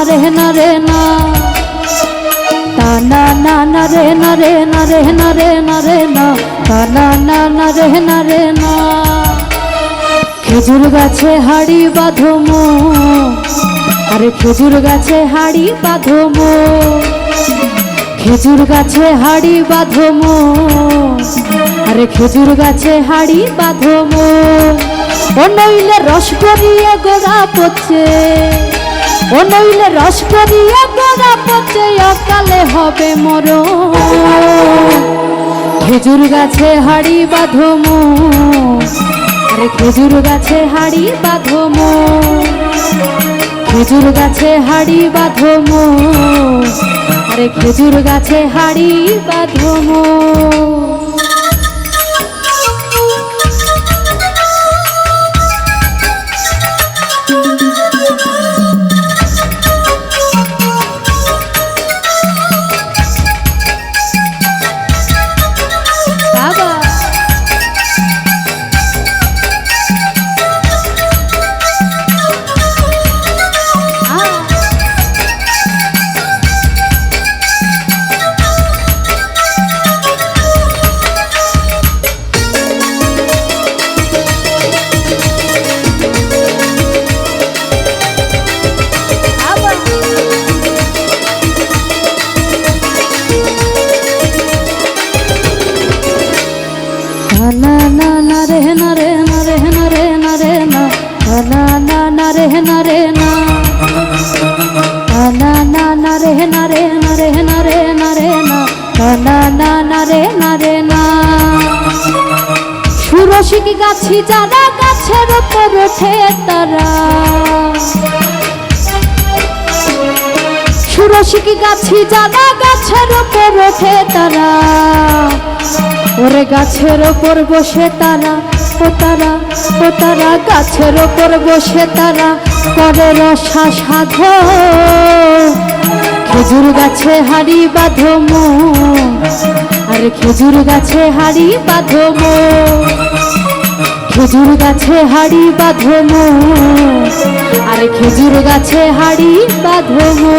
রে না রে না, তা না না না রে না রে না রে না রে না রে না, তা না না না রে না রে না। খেজুর গাছে হাড়ি বাঁধো মো, আরে খেজুর গাছে হাড়ি বাঁধো মো, খেজুর গাছে হাড়ি বাঁধো মো, আরে খেজুর গাছে হাড়ি বাঁধো মো। ও নইলে রস করিয়ে গোড়া পচে, ও নইলে রস করিয়ে গোড়া পচে, অকালে হবে মরণ। খেজুর গাছে হাড়ি বাঁধো মো, আরে খেজুর গাছে হাড়ি বাঁধো মো, খেজুর গাছে হাড়ি বাঁধো মো, আরে খেজুর গাছে হাড়ি বাঁধো মো। না না না রে না রে না রে না রে না রে না, না না না রে না রে না, না না না রে না রে না রে না রে না রে না, না না না রে না রে না। সুরসিক গাছি যারা গাছের উপর ওঠে তারা, সুরসিক গাছি যারা গাছের উপর ওঠে তারা, ওরে গাছের ওপর বসে তারা, ও তারা, ও তারা গাছের ওপর বসে তারা করে রসা সাধো। খেজুর গাছে হাড়ি বাঁধো মো, আরে খেজুর গাছে হাড়ি বাঁধো মো, খেজুর গাছে হাড়ি বাঁধো মো, আরে খেজুর গাছে হাড়ি বাঁধো মো।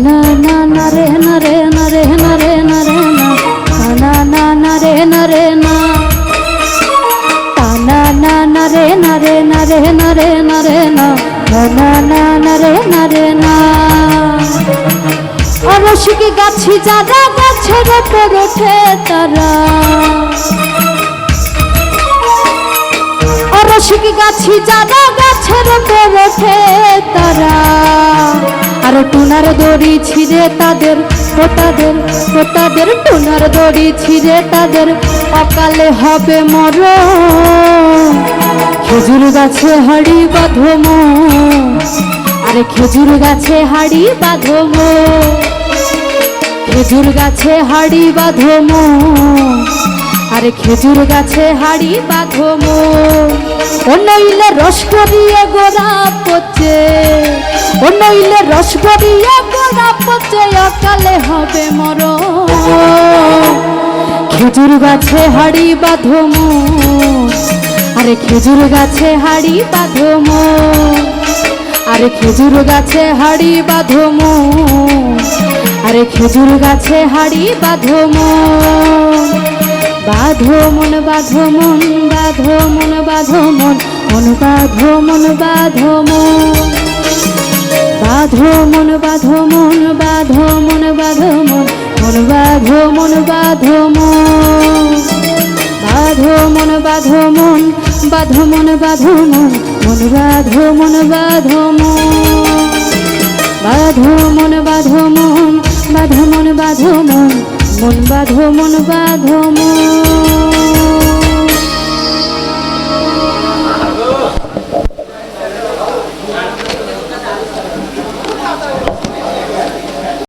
না না না রে না রে না রে না রে না রে না, না না না রে না রে না, না না না রে না রে না রে না রে না রে না, না না না রে না রে না। অরসিক গাছি যারা গাছের উপর ওঠে তারা, অরসিক গাছি যারা গাছের উপর ওঠে তারা, আর টুনার দড়ি ছিঁড়ে তাদের, ও তাদের, ও তাদের টুনার দড়ি ছিঁড়ে তাদের অকালে হবে মরণ। খেজুর গাছে হাড়ি বাঁধো মো, আরে খেজুর গাছে হাড়ি বাঁধো মো, খেজুর গাছে হাড়ি বাঁধো মো, আরে খেজুর গাছে হাড়ি বাঁধো মো। ও নইলে রস করিয়ে গোড়া পচে, ও নইলে রস করিয়ে গোড়া পচে, অকালে হবে মরণ। খেজুর গাছে হাড়ি বাঁধো মো, আরে খেজুর গাছে হাড়ি বাঁধো মো, আরে খেজুর গাছে হাড়ি বাঁধো মো, আরে খেজুর গাছে হাড়ি বাঁধো মো। বাঁধো মন বাঁধো মন, বাঁধো মন বাঁধো মন, মন বাঁধো মন বাঁধো মন, বাঁধো মন বাঁধো মন, বাঁধো মন বাঁধো মন, মন বাঁধো মন বাঁধো মন, বাঁধো মন বাঁধো মন, বাঁধো মন বাঁধো মন, মন বাঁধো মন বাঁধো মন বাঁধো মন বাঁধো মন বাঁধো মন বাঁধো মন মন বাঁধো মন বাঁধো মন